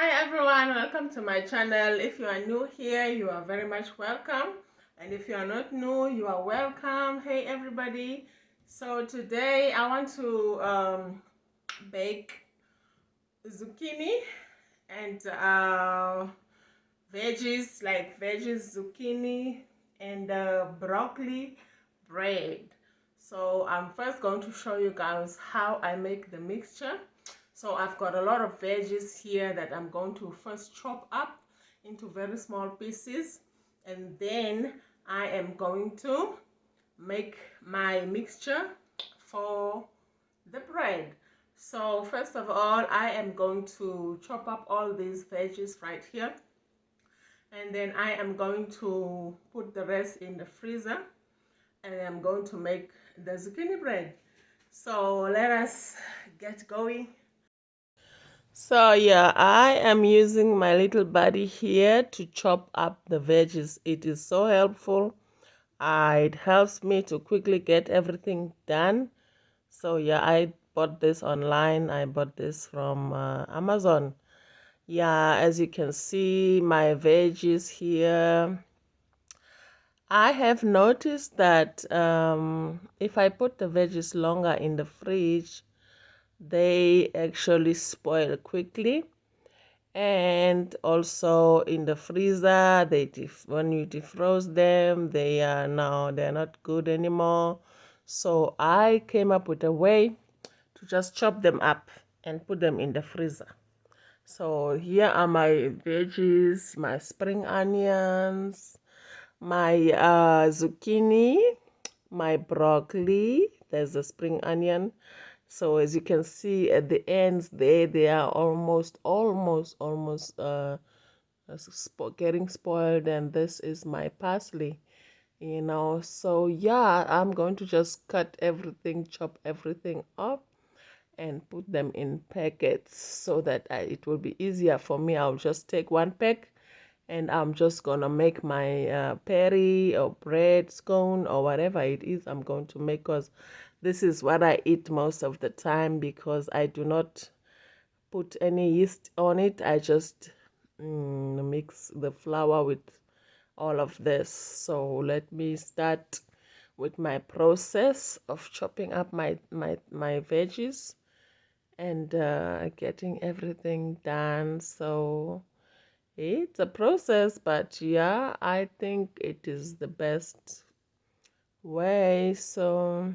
Hi everyone, welcome to my channel. If you are new here, you are very much welcome, and if you are not new, you are welcome. Hey everybody, so today I want to bake zucchini and veggies like veggies, zucchini and broccoli bread. So I'm first going to show you guys how I make the mixture. So I've got a lot of veggies here that I'm going to first chop up into very small pieces, and then I am going to make my mixture for the bread. So first of all, I am going to chop up all these veggies right here, and then I am going to put the rest in the freezer, and I'm going to make the zucchini bread. So let us get going. So yeah, I am using my little buddy here to chop up the veggies. It is so helpful. It helps me to quickly get everything done. So yeah, I bought this online. I bought this from Amazon. Yeah, as you can see, my veggies here. I have noticed that if I put the veggies longer in the fridge, they actually spoil quickly. And also in the freezer, when you defrost them, they're not good anymore. So I came up with a way to just chop them up and put them in the freezer. So here are my veggies, my spring onions, my zucchini, my broccoli. There's a spring onion. So as you can see at the ends there, they are almost getting spoiled. And this is my parsley, So yeah, I'm going to just cut everything, chop everything up, and put them in packets so that it will be easier for me. I'll just take one pack, and I'm just gonna make my patty or bread, scone, or whatever it is I'm going to make, because this is what I eat most of the time, because I do not put any yeast on it. I just mix the flour with all of this. So let me start with my process of chopping up my veggies and getting everything done. So it's a process, but yeah, I think it is the best way. So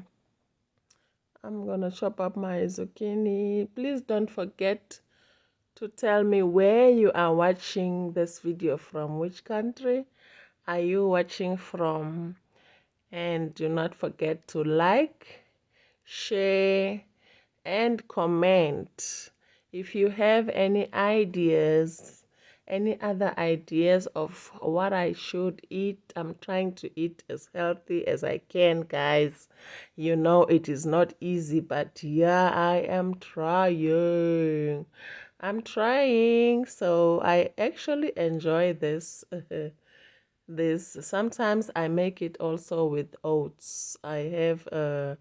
I'm gonna chop up my zucchini. Please don't forget to tell me where you are watching this video from, which country are you watching from, and do not forget to like, share, and comment. If you have any other ideas of what I should eat. I'm trying to eat as healthy as I can, guys. It is not easy, but yeah, I am trying. So I actually enjoy this. Sometimes I make it also with oats. I have a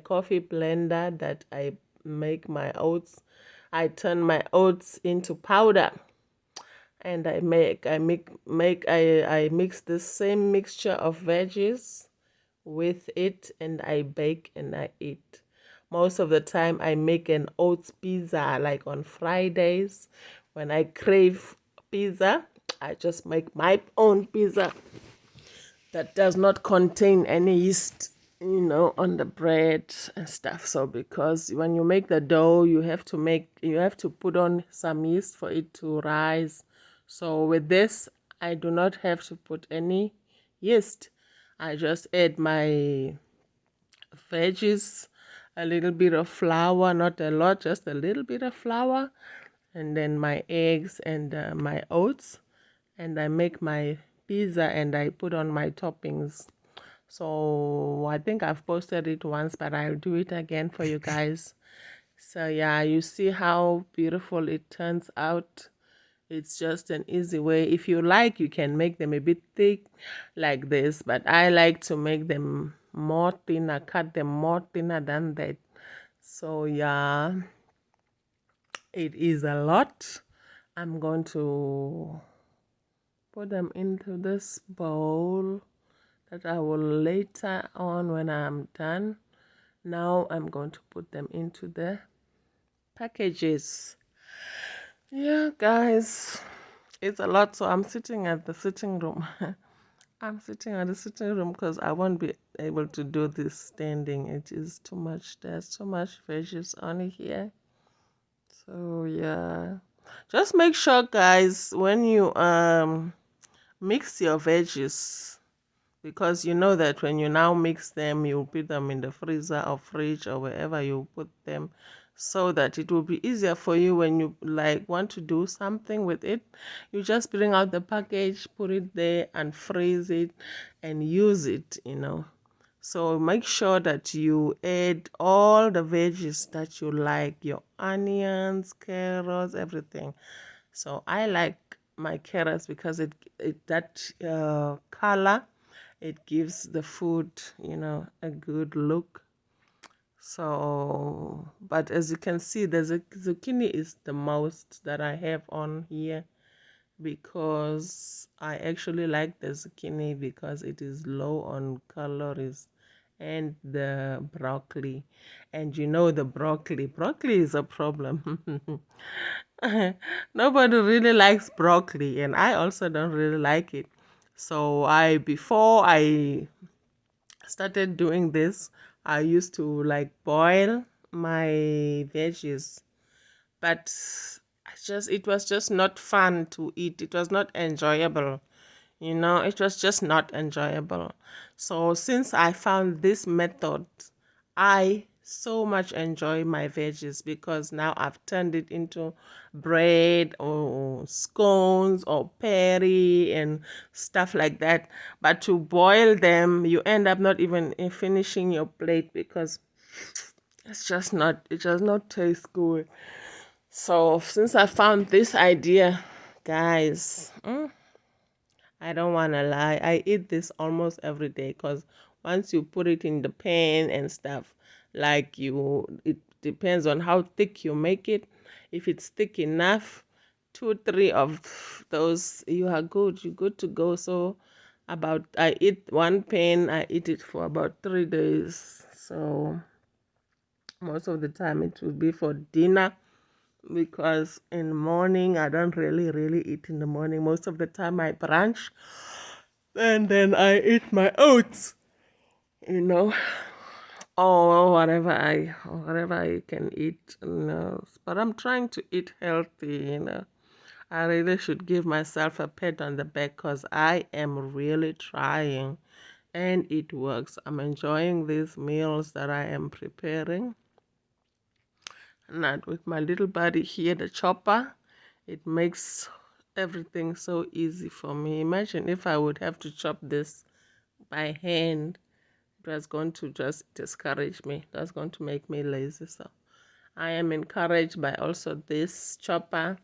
coffee blender that I make my oats. I turn my oats into powder, and I mix the same mixture of veggies with it, and I bake and I eat. Most of the time I make an oats pizza, like on Fridays when I crave pizza. I just make my own pizza that does not contain any yeast, on the bread and stuff. So because when you make the dough, you have to put on some yeast for it to rise. So with this, I do not have to put any yeast. I just add my veggies, a little bit of flour, not a lot, just a little bit of flour, and then my eggs and my oats, and I make my pizza and I put on my toppings. So I think I've posted it once, but I'll do it again for you guys. So yeah, you see how beautiful it turns out. It's just an easy way. If you like, you can make them a bit thick like this, but I like to make them more thinner, cut them more thinner than that. So yeah, it is a lot. I'm going to put them into this bowl that I will later on when I'm done. Now I'm going to put them into the packages. Yeah, guys, it's a lot. So I'm sitting at the sitting room. I'm sitting at the sitting room because I won't be able to do this standing. It is too much. There's too much veggies on here. So yeah, just make sure, guys, when you mix your veggies, because you know that when you now mix them, you put them in the freezer or fridge or wherever you put them, so that it will be easier for you when you like want to do something with it. You just bring out the package, put it there and freeze it and use it, you know. So make sure that you add all the veggies that you like, your onions, carrots, everything. So I like my carrots because it that color, it gives the food, you know, a good look. So, but as you can see, the zucchini is the most that I have on here, because I actually like the zucchini because it is low on calories, and the broccoli. And you know, the broccoli is a problem. Nobody really likes broccoli, and I also don't really like it. So before I started doing this, I used to like boil my veggies, but it was just not fun to eat. It was not enjoyable. You know, it was just not enjoyable. So since I found this method, I so much enjoy my veggies, because now I've turned it into bread or scones or patty and stuff like that. But to boil them, you end up not even finishing your plate, because it does not taste good. So since I found this idea, guys, I don't want to lie, I eat this almost every day, because once you put it in the pan and stuff, like it depends on how thick you make it. If it's thick enough, 2, 3 of those, you're good to go. So I eat one pan, I eat it for about 3 days. So most of the time it will be for dinner, because in the morning I don't really eat in the morning. Most of the time I brunch, and then I eat my oats, you know, or whatever I can eat, you know. But I'm trying to eat healthy, you know. I really should give myself a pat on the back, because I am really trying, and it works. I'm enjoying these meals that I am preparing. Not with my little buddy here, the chopper. It makes everything so easy for me. Imagine if I would have to chop this by hand. It was going to just discourage me. That's going to make me lazy. So I am encouraged by also this chopper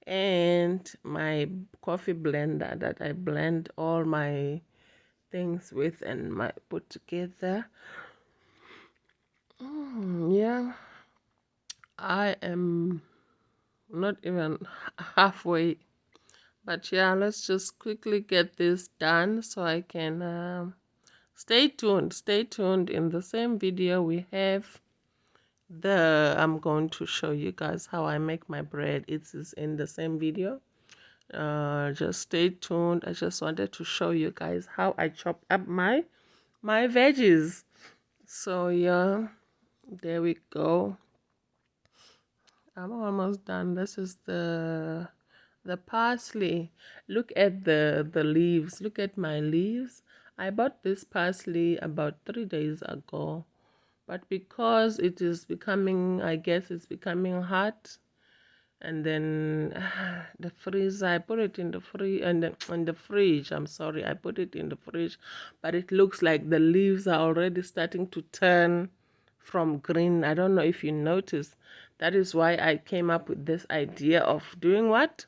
and my coffee blender that I blend all my things with and put together. Yeah, I am not even halfway, but yeah, let's just quickly get this done so I can stay tuned. In the same video we have I'm going to show you guys how I make my bread. It is in the same video. Just stay tuned. I just wanted to show you guys how I chop up my veggies. So yeah, there we go. I'm almost done. This is the parsley. Look at the leaves. Look at my leaves. I bought this parsley about 3 days ago, but because it is becoming, I guess it's becoming hot, and then the freezer, I put it in the fridge. I'm sorry, I put it in the fridge, but it looks like the leaves are already starting to turn from green. I don't know if you noticed. That is why I came up with this idea of doing what?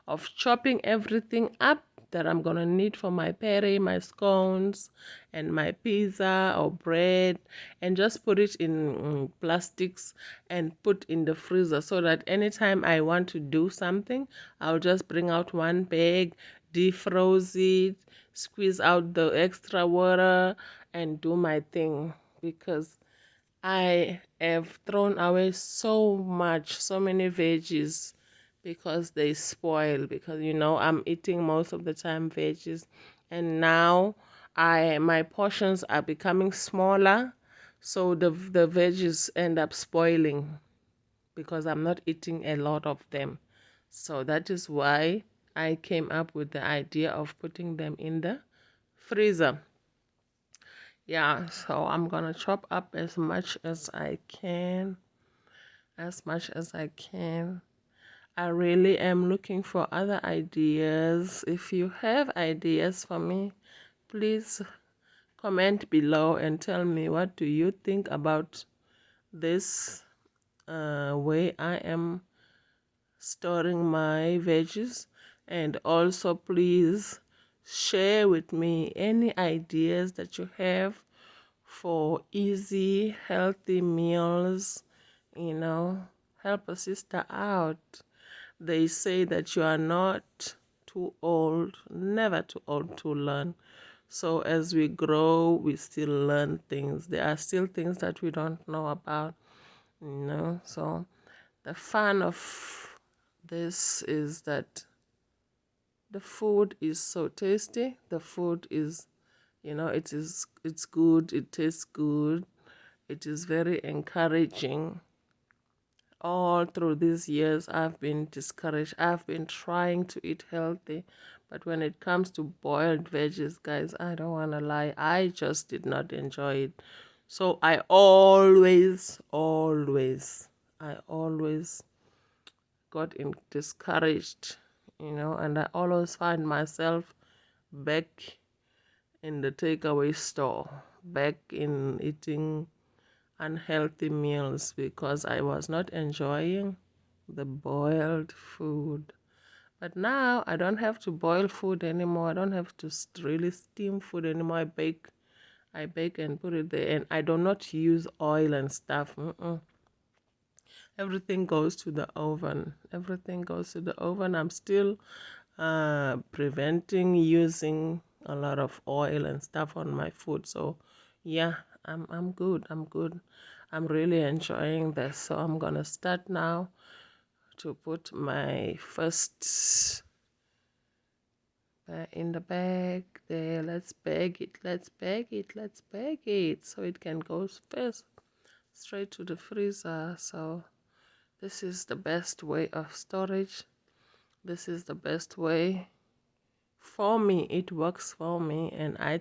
Of chopping everything up that I'm gonna need for my patty, my scones, and my pizza or bread, and just put it in plastics and put in the freezer so that anytime I want to do something, I'll just bring out one bag, defroze it, squeeze out the extra water, and do my thing, because I have thrown away so many veggies because they spoil, because I'm eating most of the time veggies, and now my portions are becoming smaller, so the veggies end up spoiling because I'm not eating a lot of them. So that is why I came up with the idea of putting them in the freezer. Yeah, so I'm gonna chop up as much as I can, as much as I can. I really am looking for other ideas. If you have ideas for me, please comment below and tell me, what do you think about this way I am storing my veggies? And also please share with me any ideas that you have for easy, healthy meals. Help a sister out. They say that you are not too old, never too old to learn. So as we grow, we still learn things. There are still things that we don't know about, So the fun of this is that the food is so tasty. The food is, it's good. It tastes good. It is very encouraging. All through these years, I've been discouraged. I've been trying to eat healthy, but when it comes to boiled veggies, guys, I don't want to lie, I just did not enjoy it. So I always got discouraged, and I always find myself back in the takeaway store, back in eating unhealthy meals because I was not enjoying the boiled food. But now I don't have to boil food anymore. I don't have to really steam food anymore. I bake and put it there, and I do not use oil and stuff. Everything goes to the oven. Everything goes to the oven. I'm still preventing using a lot of oil and stuff on my food. So yeah, I'm good. I'm really enjoying this. So I'm gonna start now to put my first in the bag there. Let's bag it so it can go first straight to the freezer. So this is the best way of storage. This is the best way for me. It works for me, and I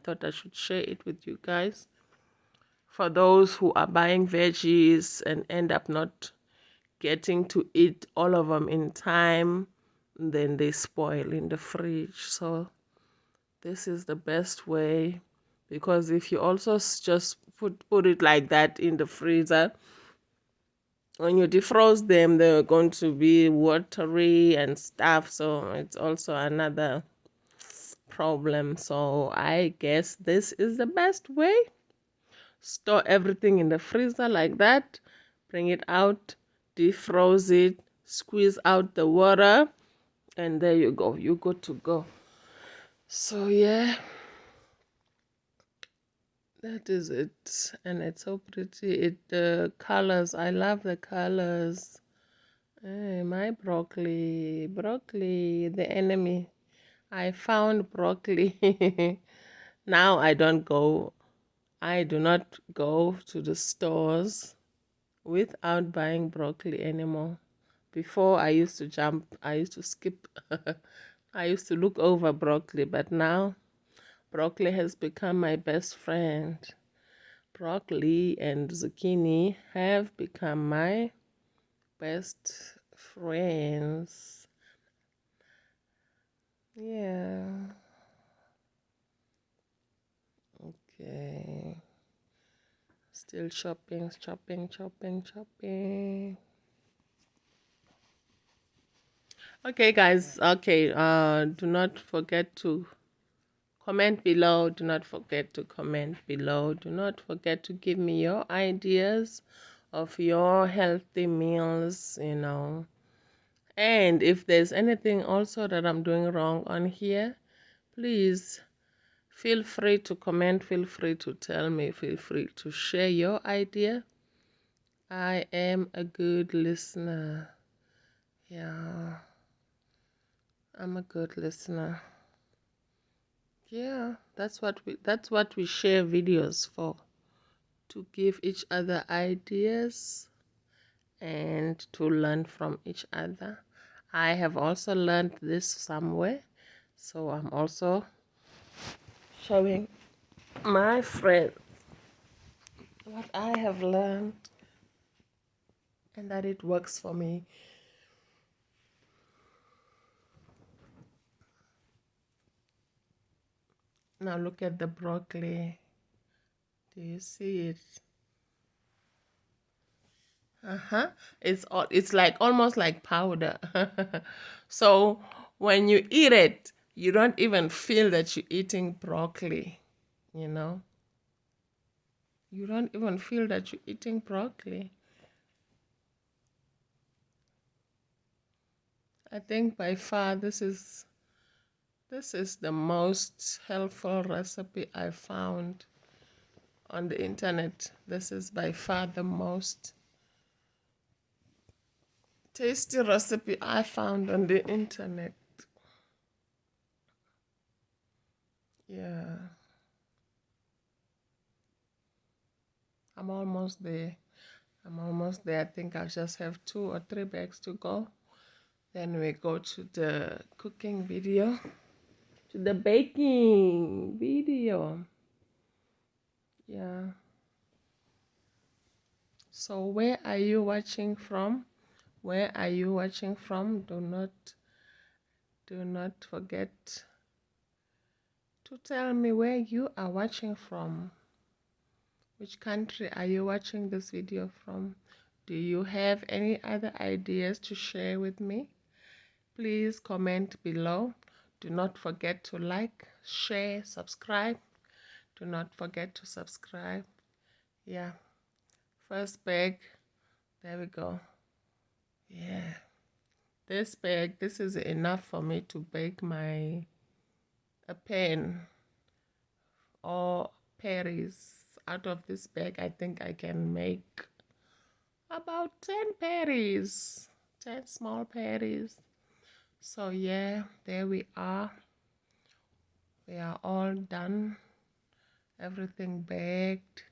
thought I should share it with you guys. For those who are buying veggies and end up not getting to eat all of them in time, then they spoil in the fridge. So this is the best way, because if you also just put it like that in the freezer, when you defrost them, they're going to be watery and stuff. So it's also another problem. So I guess this is the best way. Store everything in the freezer like that, bring it out, defrost it, squeeze out the water, and there you go, you're good to go. So yeah, that is it. And it's so pretty. The colors, I love the colors. Hey, my broccoli, the enemy. I found broccoli. Now I do not go to the stores without buying broccoli anymore. Before I used to skip, I used to look over broccoli, but now broccoli has become my best friend. Broccoli and zucchini have become my best friends. Yeah. Okay. Still chopping. Okay, guys. Okay. Do not forget to comment below. Do not forget to comment below. Do not forget to give me your ideas of your healthy meals, you know. And if there's anything also that I'm doing wrong on here, please feel free to comment, feel free to tell me, feel free to share your idea. I am a good listener. Yeah, I'm a good listener. Yeah, that's what we share videos for, to give each other ideas and to learn from each other. I have also learned this somewhere, so I'm also showing my friend what I have learned and that it works for me. Now look at the broccoli. Do you see it? It's like almost like powder. So when you eat it, you don't even feel that you're eating broccoli, you know? You don't even feel that you're eating broccoli. I think by far this is the most helpful recipe I found on the internet. This is by far the most tasty recipe I found on the internet. Yeah. I'm almost there. I think I just have 2 or 3 bags to go. Then we go to the cooking video, to the baking video. Yeah. So where are you watching from? Where are you watching from? Do not forget to tell me where you are watching from. Which country are you watching this video from? Do you have any other ideas to share with me? Please comment below. Do not forget to like, share, subscribe. Do not forget to subscribe. Yeah. First bag. There we go. Yeah. This bag, this is enough for me to bake a pan or patties. Out of this bag, I think I can make about 10 patties. 10 small patties. So yeah, there we are. We are all done. Everything baked.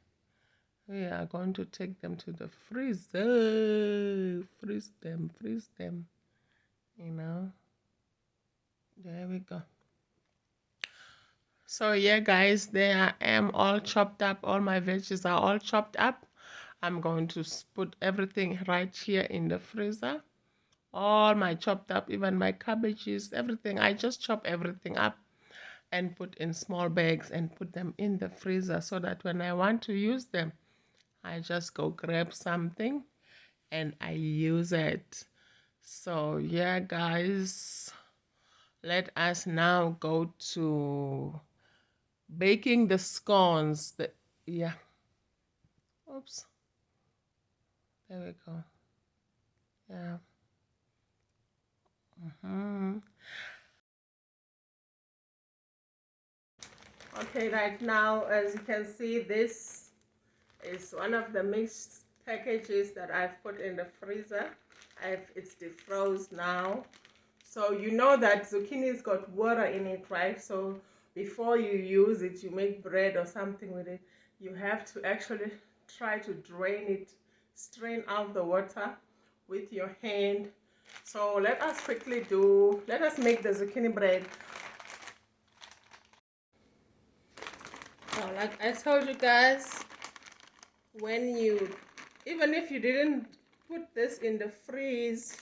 We are going to take them to the freezer. Freeze them. You know. There we go. So yeah, guys, there I am, all chopped up. All my veggies are all chopped up. I'm going to put everything right here in the freezer. All my chopped up, even my cabbages, everything. I just chop everything up and put in small bags and put them in the freezer so that when I want to use them, I just go grab something and I use it. So yeah, guys, let us now go to baking the scones. Yeah. Oops. There we go. Yeah. Okay, right now, as you can see, this is one of the mixed packages that I've put in the freezer. It's defrosed now. So you know that zucchini's got water in it, right? So before you use it, you make bread or something with it, you have to actually try to strain out the water with your hand. So let us make the zucchini bread. So like I told you guys, even if you didn't put this in the freezer,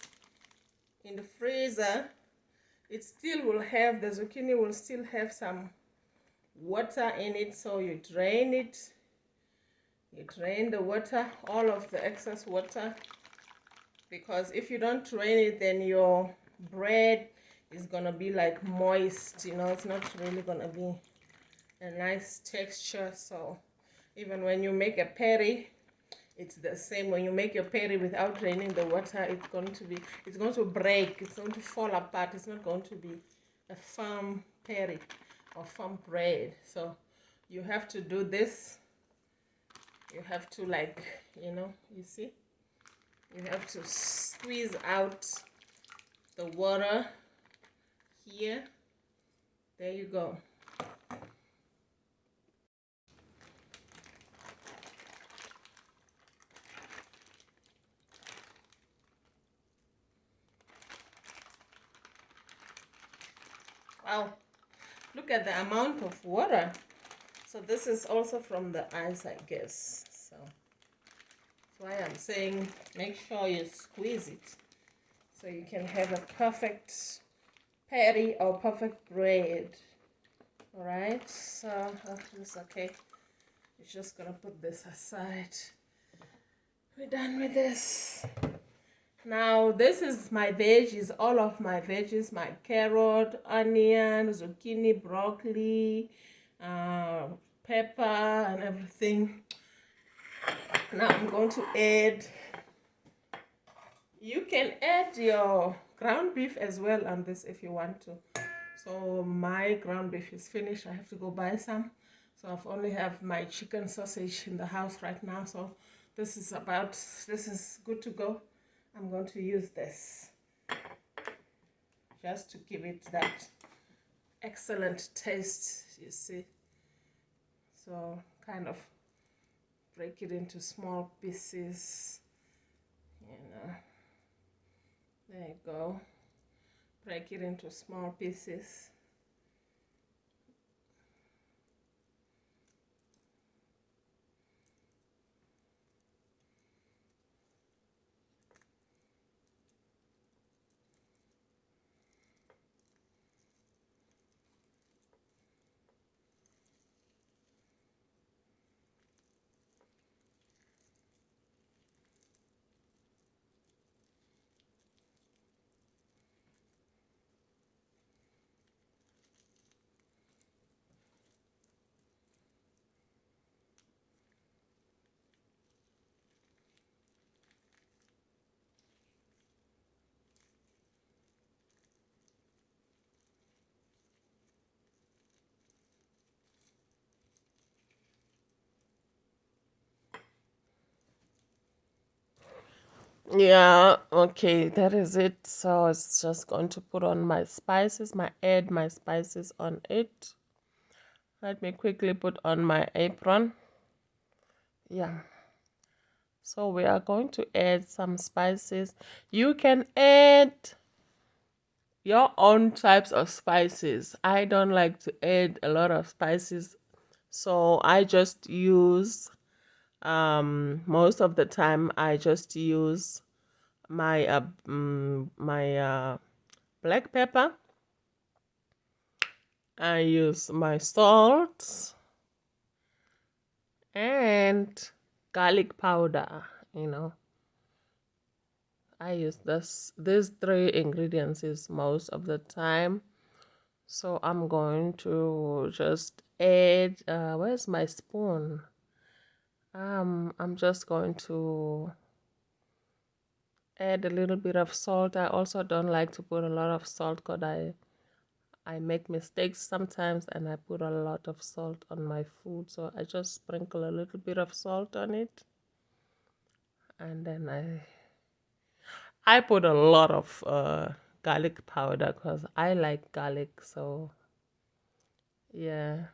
it still will have, the zucchini will still have some water in it. So you drain the water, all of the excess water, because if you don't drain it, then your bread is gonna be like moist, you know, it's not really gonna be a nice texture. So even when you make a patty, it's the same. When you make your patty without draining the water, it's going to break, it's going to fall apart. It's not going to be a firm patty or firm bread. So you have to do this. You have to, like, you know, you see, you have to squeeze out the water here. There you go. Wow, look at the amount of water. So this is also from the ice, I guess. So that's why I'm saying make sure you squeeze it so you can have a perfect patty or perfect bread. All right, so it's okay. We're just gonna put this aside. We're done with this. Now this is my veggies, all of my veggies, my carrot, onion, zucchini, broccoli, pepper and everything. Now I'm going to add, you can add your ground beef as well on this if you want to. So my ground beef is finished. I have to go buy some. So I've only have my chicken sausage in the house right now. So this is good to go. I'm going to use this just to give it that excellent taste, you see. So kind of break it into small pieces, you know. There you go. Break it into small pieces. Yeah, okay, that is it. So it's just going to put on my spices, add my spices on it. Let me quickly put on my apron. Yeah. So we are going to add some spices. You can add your own types of spices. I don't like to add a lot of spices, so I just use most of the time I just use my black pepper. I use my salt and garlic powder, you know. I use these three ingredients is most of the time. So I'm going to just add, where's my spoon? I'm just going to add a little bit of salt. I also don't like to put a lot of salt because I make mistakes sometimes and I put a lot of salt on my food. So I just sprinkle a little bit of salt on it. And then I put a lot of garlic powder because I like garlic. So yeah.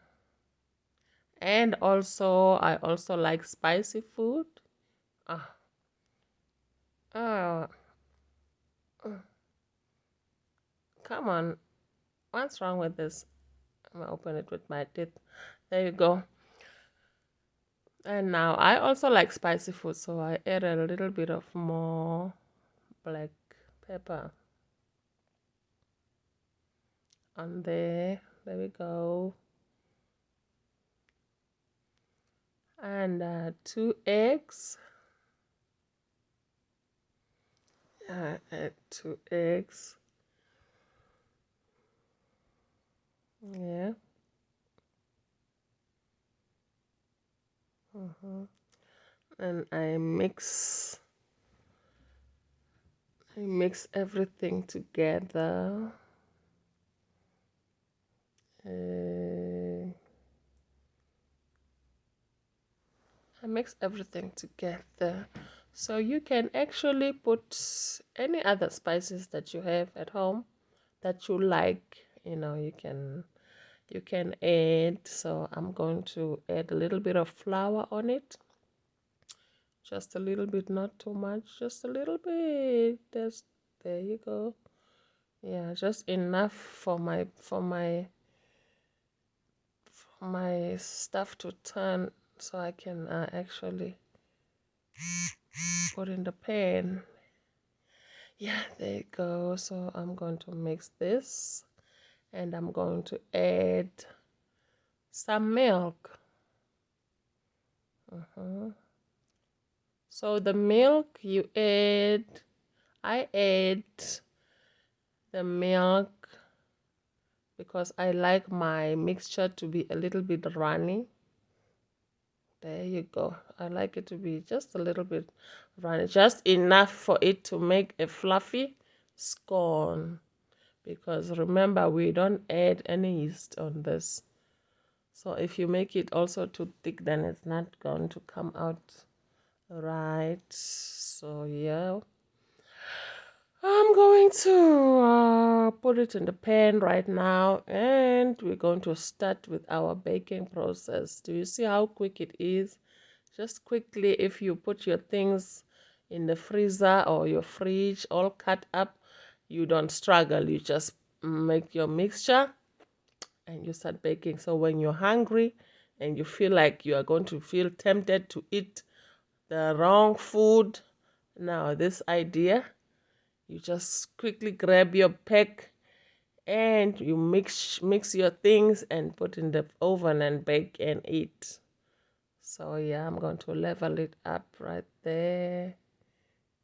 And also, I also like spicy food. Ah, oh, come on. What's wrong with this? I'm gonna open it with my teeth. There you go. And now I also like spicy food, so I add a little bit of more black pepper on there. There we go. And 2 eggs. Add 2 eggs. Yeah. And I mix everything together. I mix everything together. So you can actually put any other spices that you have at home that you like. You can add. So I'm going to add a little bit of flour on it. Just a little bit, not too much, just a little bit. There you go. Yeah, just enough for my stuff to turn, so I can actually put in the pan. Yeah, there you go. So I'm going to mix this, and I'm going to add some milk. So the milk I add the milk because I like my mixture to be a little bit runny. There you go. I like it to be just a little bit runny, just enough for it to make a fluffy scone. Because remember, we don't add any yeast on this. So if you make it also too thick, then it's not going to come out right. So yeah, I'm going to put it in the pan right now, and we're going to start with our baking process. Do you see how quick it is? Just quickly, if you put your things in the freezer or your fridge all cut up, you don't struggle. You just make your mixture and you start baking. So when you're hungry and you feel like you are going to feel tempted to eat the wrong food, now this idea, you just quickly grab your pack and you mix your things and put in the oven and bake and eat. So yeah, I'm going to level it up right there.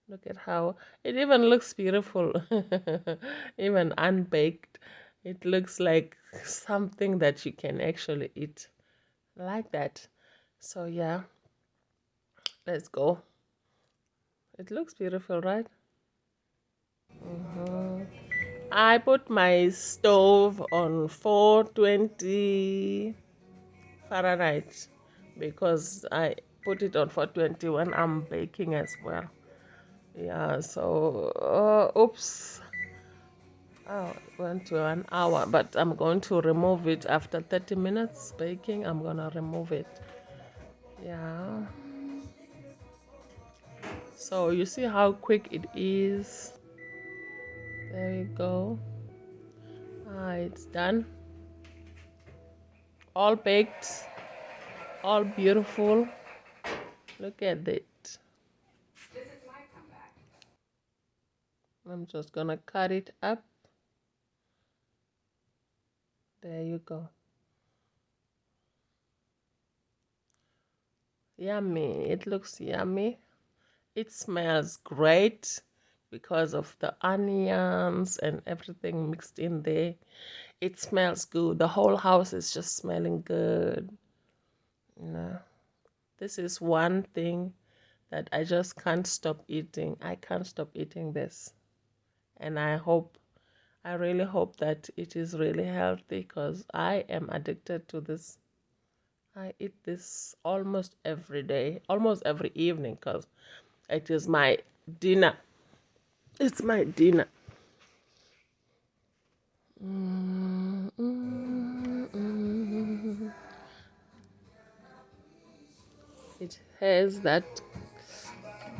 Look at how it even looks beautiful. Even unbaked, it looks like something that you can actually eat like that. So yeah, let's go. It looks beautiful, right? I put my stove on 420 Fahrenheit because I put it on 420 when I'm baking as well. Yeah, so oops. Oh, it went to an hour, but I'm going to remove it after 30 minutes baking. I'm gonna remove it. Yeah. So you see how quick it is. There you go. It's done. All baked, all beautiful. Look at it. I'm just gonna cut it up. There you go. Yummy. It looks yummy. It smells great because of the onions and everything mixed in there. It smells good. The whole house is just smelling good. This is one thing that I just can't stop eating. I can't stop eating this. And I really hope that it is really healthy because I am addicted to this. I eat this almost every day, almost every evening because it is my dinner. It's my dinner. It has that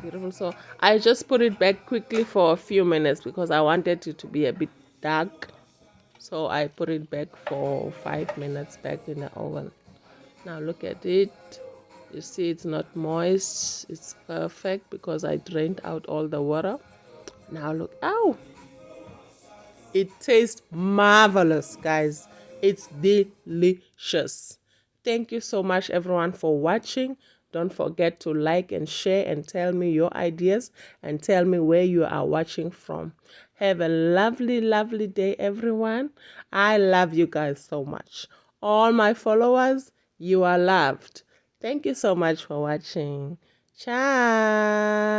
beautiful. So I just put it back quickly for a few minutes because I wanted it to be a bit dark. So I put it back for 5 minutes back in the oven. Now look at it. You see it's not moist. It's perfect because I drained out all the water. Now look. Ow! It tastes marvelous, guys. It's delicious. Thank you so much, everyone, for watching. Don't forget to like and share and tell me your ideas and tell me where you are watching from. Have a lovely, lovely day, everyone. I love you guys so much. All my followers, you are loved. Thank you so much for watching. Ciao.